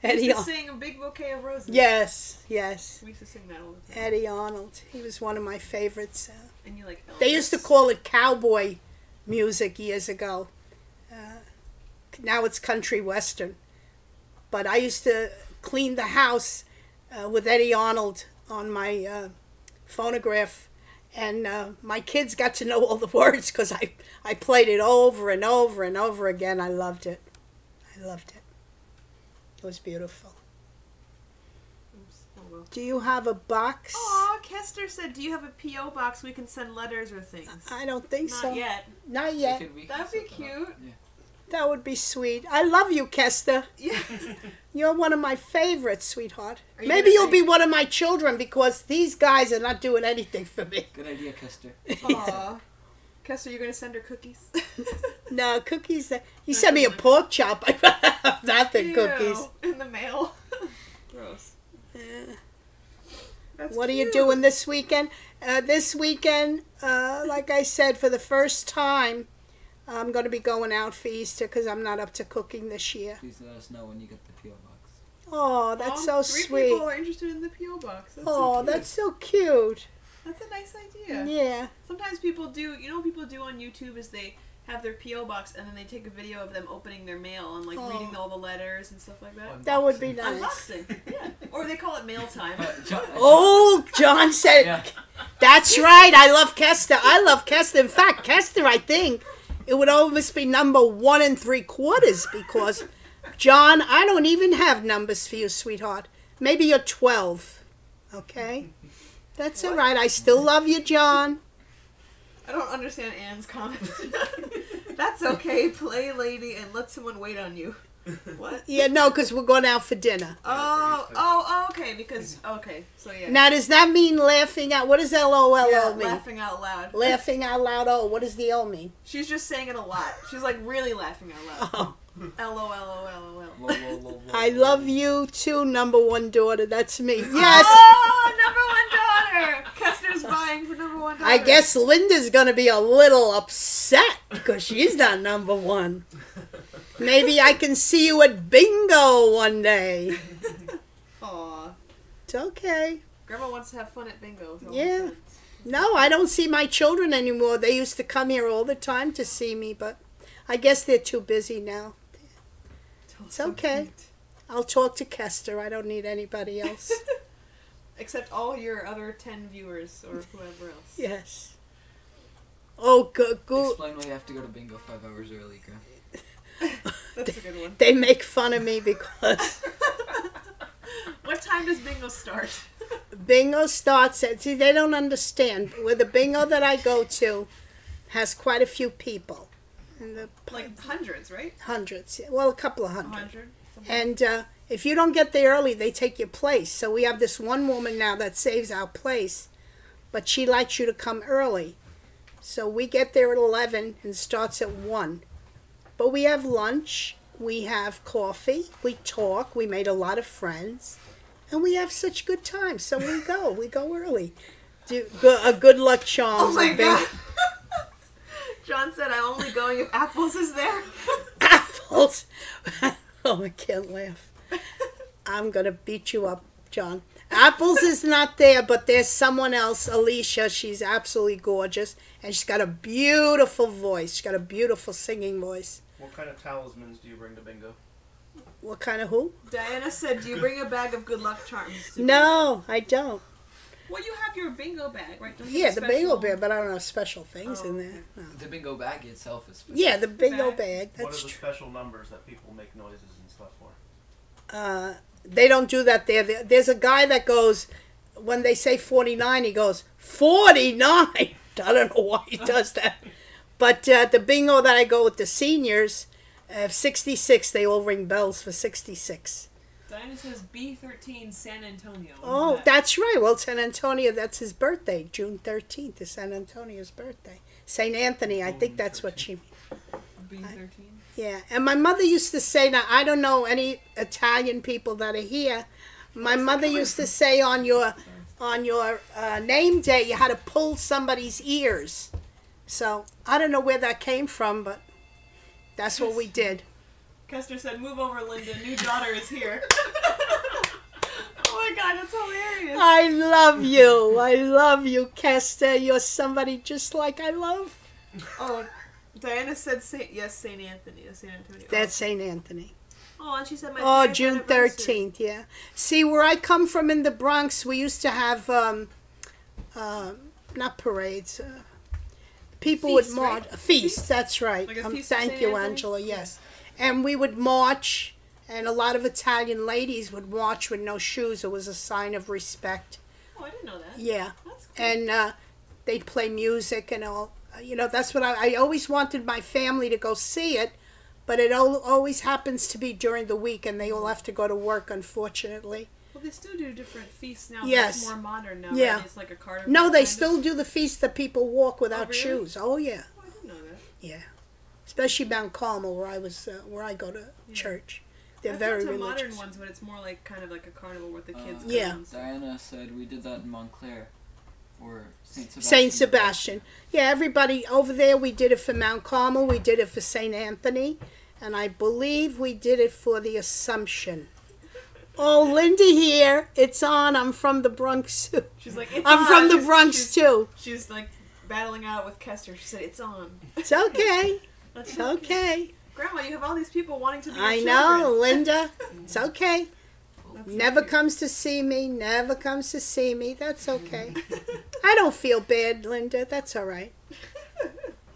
Eddie Used to Arnold. sing A Big Bouquet of Roses. Yes, yes. We used to sing that all the time. Eddie Arnold. He was one of my favorites. And you like Elvis. They used to call it cowboy music years ago. Now it's country western. But I used to clean the house with Eddie Arnold on my phonograph. And my kids got to know all the words because I played it over and over and over again. I loved it. I loved it. It was beautiful. Oh, well. Do you have a box? Aw, Kester said, do you have a P.O. box we can send letters or things? I don't think Not so. yet. Not yet. We can That'd be set them up. cute. Yeah. That would be sweet. I love you, Kester. Yeah. You're one of my favorites, sweetheart. Are you Maybe gonna you'll say- be one of my children because these guys are not doing anything for me. Good idea, Kester. Aw. Kester, you're going to send her cookies? No, cookies. You sent me a pork chop. I'd rather have that than cookies. Ew, in the mail. Gross. Yeah. That's What are you cute. doing this weekend? This weekend, like I said, for the first time, I'm going to be going out for Easter because I'm not up to cooking this year. Please let us know when you get the P.O. box. Oh, that's so Three sweet. people are interested in the P.O. box. That's so Oh, cute. that's so cute. That's a nice idea. Yeah. Sometimes people do, you know what people do on YouTube is they have their P.O. box and then they take a video of them opening their mail and like reading all the letters and stuff like that. That would be nice. Unboxing, yeah. Or they call it mail time. Oh, John said, Yeah. that's right. I love Kester. I love Kester. In fact, Kester, I think it would almost be number 1 3/4 because, John, I don't even have numbers for you, sweetheart. Maybe you're 12. Okay? That's all right. I still love you, John. I don't understand Anne's comment. That's okay, play lady and let someone wait on you. What? Yeah, no, because we're going out for dinner. Okay, because, okay, so yeah. Now, does that mean laughing out? What does LOL Yeah, mean? laughing out loud. Laughing out loud. Oh, what does the L mean? She's just saying it a lot. She's like really laughing out loud. Oh. LOL. I love you too, number 1 daughter. That's me. Yes. Oh, number 1 daughter. Kester's vying for number 1 daughter. I guess Linda's going to be a little upset because she's not number 1. Maybe I can see you at bingo one day. Aw. It's okay. Grandma wants to have fun at bingo. With all Yeah. her friends. No, I don't see my children anymore. They used to come here all the time to see me, but I guess they're too busy now. It's okay. I'll talk to Kester. I don't need anybody else. Except all your other 10 viewers or whoever else. Yes. Oh, good. Explain why you have to go to bingo 5 hours early, Graham. That's a good one. They make fun of me because What time does bingo start? bingo starts at, see, they don't understand. Where the bingo that I go to has quite a few people. And the Like hundreds, right? hundreds. Well, a couple of hundred. 100. And if you don't get there early, they take your place. So we have this one woman now that saves our place, but she likes you to come early. So we get there at 11 and starts at 1. But we have lunch, we have coffee, we talk, we made a lot of friends, and we have such good times. So we go early. A good luck charms. Oh my God. John said, I'm only going if Apples is there. Apples. Oh, I can't laugh. I'm going to beat you up, John. Apples is not there, but there's someone else, Alicia. She's absolutely gorgeous, and she's got a beautiful voice. She's got a beautiful singing voice. What kind of talismans do you bring to bingo? What kind of who? Diana said, do you bring a bag of good luck charms? No, I don't. Well, you have your bingo bag, right? Don't you Yeah, have the special- bingo bag, but I don't have special things in there. No. The bingo bag itself is special. Yeah, the bingo Bag. bag. What are That's the true. special numbers that people make noises and stuff for? They don't do that there. There's a guy that goes, when they say 49, he goes, 49! I don't know why he does that. But the bingo that I go with the seniors, 66, they all ring bells for 66. Diana says B13 San Antonio. Oh, that's right. Well, San Antonio, that's his birthday. June 13th is San Antonio's birthday. St. Anthony, I think that's what she... B13. Yeah, and my mother used to say, now I don't know any Italian people that are here. My mother used to say on your name day you had to pull somebody's ears. So I don't know where that came from, but that's what we did. Kester said, move over, Linda. New daughter is here. Oh my God, that's hilarious. I love you, Kester. You're somebody just like I love. Oh, Diana said St. Anthony. St. Antonio. That's St. Anthony. Oh, and she said my Oh, 30th June anniversary. 13th, yeah. See, where I come from in the Bronx, we used to have, not parades, people Feast, would march. right? A feast, that's right. Like a feast of Thank St. you, Anthony? Angela, yes. And we would march, and a lot of Italian ladies would march with no shoes. It was a sign of respect. Oh, I didn't know that. Yeah. That's cool. And they'd play music and all. You know, that's what I always wanted my family to go see it, but it always happens to be during the week, and they all have to go to work, unfortunately. Well, they still do different feasts now. Yes. But it's more modern now. Yeah. Right? It's like a carnival. No, they kind still of. do the feast that people walk without really? shoes. Oh yeah, Oh, I didn't know that. yeah. Especially Mount Carmel, where I go to church. They're I've very gone to religious. modern ones, but it's more like kind of like a carnival with the kids. Yeah. go and stuff. Diana said we did that in Montclair. for Saint Sebastian. Saint Sebastian. Yeah, everybody over there, we did it for Mount Carmel, we did it for Saint Anthony, and I believe we did it for the Assumption. Oh, Linda here. It's on. I'm from the Bronx too. She's like, it's I'm on. from the Bronx too. She's like battling out with Kester. She said, it's on. It's okay. That's It's okay. Grandma, you have all these people wanting to be your I children. know, Linda. It's okay. That's so Never cute. comes to see me. Never comes to see me. That's okay. I don't feel bad, Linda. That's all right.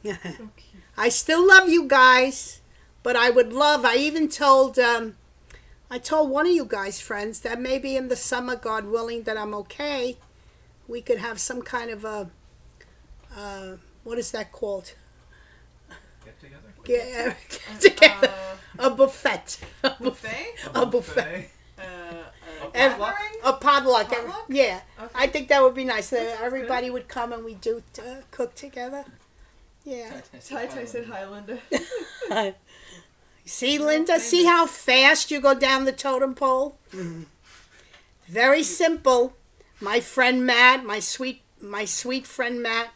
So cute. I still love you guys, but I would love. I even told. I told one of you guys, friends, that maybe in the summer, God willing, that I'm okay, we could have some kind of a. What is that called? Get together. Get together. A buffet. Buffet? A buffet. Ev- A potluck. Potluck? Yeah. Okay. I think that would be nice. That sounds Everybody would come and we do cook together. Yeah. Tai said hi, Linda. See, Linda? See how fast you go down the totem pole? Very simple. My friend Matt, my sweet friend Matt,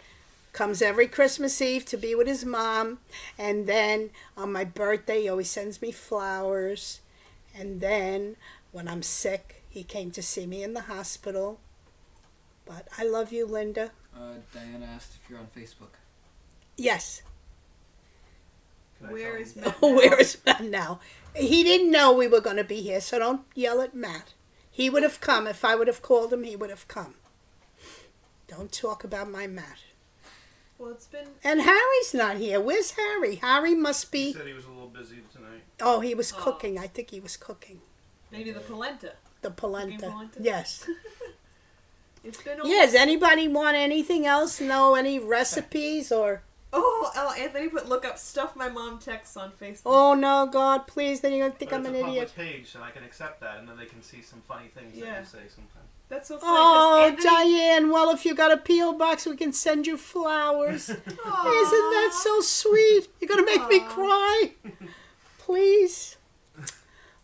comes every Christmas Eve to be with his mom. And then on my birthday, he always sends me flowers. And then when I'm sick, he came to see me in the hospital. But I love you, Linda. Diana asked if you're on Facebook. Yes. Can I Where tell is him? Matt now? Where is Matt now? He didn't know we were going to be here, so don't yell at Matt. He would have come. If I would have called him, he would have come. Don't talk about my Matt. Well, it's been... And Harry's not here. Where's Harry? Harry must He be... said he was a little busy tonight. Oh, he was Oh. cooking. I think he was cooking. Maybe the polenta. The polenta. polenta? Yes. It's been Yeah, does anybody want anything else? Know any recipes or... Oh, Anthony put look up stuff my mom texts on Facebook. Oh, no, God, please. Then you're going to think But I'm it's an a idiot. public page, and I can accept that, and then they can see some funny things that Yeah. you say sometimes. That's so funny. Oh, 'cause Anthony... Diane, well, if you got a P.O. box, we can send you flowers. Isn't that so sweet? You're going to make me Aw. cry. Please.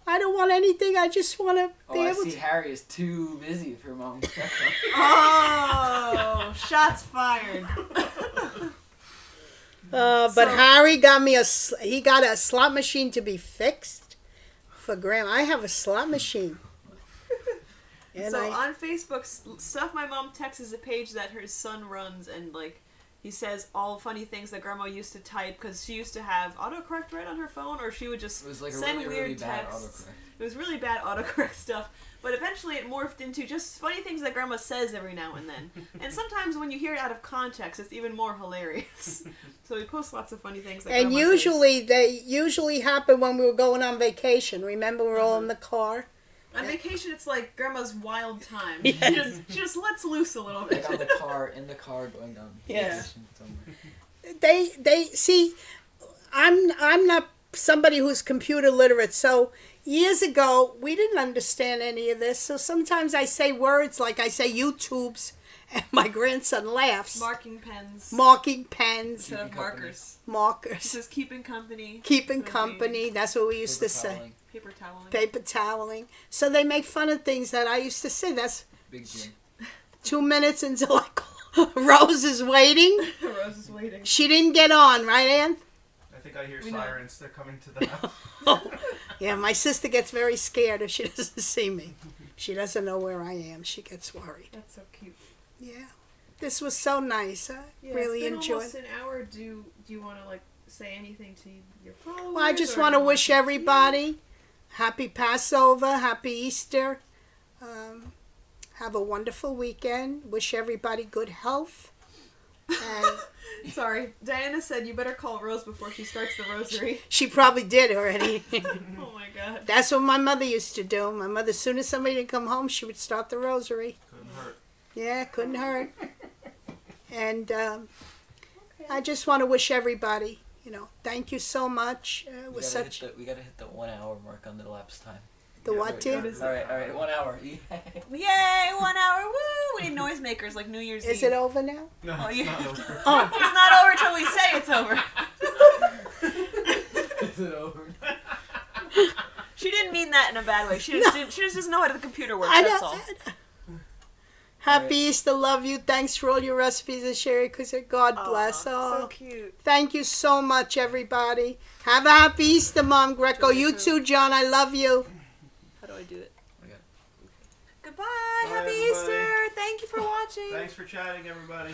I don't want anything. I just want to be Oh, I able see to... Harry is too busy for Mom. Oh, shots fired. But So- Harry got me he got a slot machine to be fixed for Grandma. I have a slot machine. And So on Facebook, stuff my mom texts is a page that her son runs, and like he says all funny things that Grandma used to type because she used to have autocorrect right on her phone, or she would just It was like a send really, weird really bad texts. autocorrect. It was really bad autocorrect stuff, but eventually it morphed into just funny things that Grandma says every now and then. And sometimes when you hear it out of context, it's even more hilarious. So we post lots of funny things that And Grandma they usually happen when we were going on vacation. Remember, we were all in the car. says. On vacation, it's like Grandma's wild time. Yes. She just lets loose a little bit. Like in the car going down. Yes. vacation somewhere. They see. I'm not somebody who's computer literate, so years ago we didn't understand any of this. So sometimes I say words like I say YouTubes, and my grandson laughs. Marking pens. Marking pens, Instead of Keeping markers. It markers, says keeping company. keeping Would be company. That's what we used to Paper say. toweling. Paper toweling. Paper toweling. So they make fun of things that I used to say. That's Big Jim. 2 minutes until I call. Rose is waiting. Rose is waiting. She didn't get on, right, Ann? I think I hear We know. sirens. They're coming to the house. Yeah, my sister gets very scared if she doesn't see me. She doesn't know where I am. She gets worried. That's so cute. Yeah. This was so nice. I Yeah, really it's been enjoyed almost an hour. Do you want to like say anything to your followers? Well, I just or want to do you wish want everybody happy Passover, happy Easter. Have a wonderful weekend. Wish everybody good health. And Sorry, Diana said you better call Rose before she starts the rosary. she probably did already. Oh my god. That's what my mother used to do. My mother, as soon as somebody didn't come home, she would start the rosary. Couldn't hurt. Yeah, couldn't hurt. And I just want to wish everybody, thank you so much. It was such We gotta hit the 1 hour mark on the elapsed time. the Yeah, what, right, Tim? right. All right, 1 hour. Yay, 1 hour, woo! We need noisemakers like New Year's Is Eve. it over now? No, Oh, it's you- not over. Oh, It's not over till we say it's over. Is it over? She didn't mean that in a bad way. She just doesn't know how the computer works, I that's know. all. Happy Alright. Easter, love you. Thanks for all your recipes and sharing, because God bless. So cute. Thank you so much, everybody. Have a happy Easter, Mom Greco. You too, John. I love you. How do I do it? Okay. Goodbye. Bye, Happy everybody. Easter. Thank you for watching. Thanks for chatting, everybody.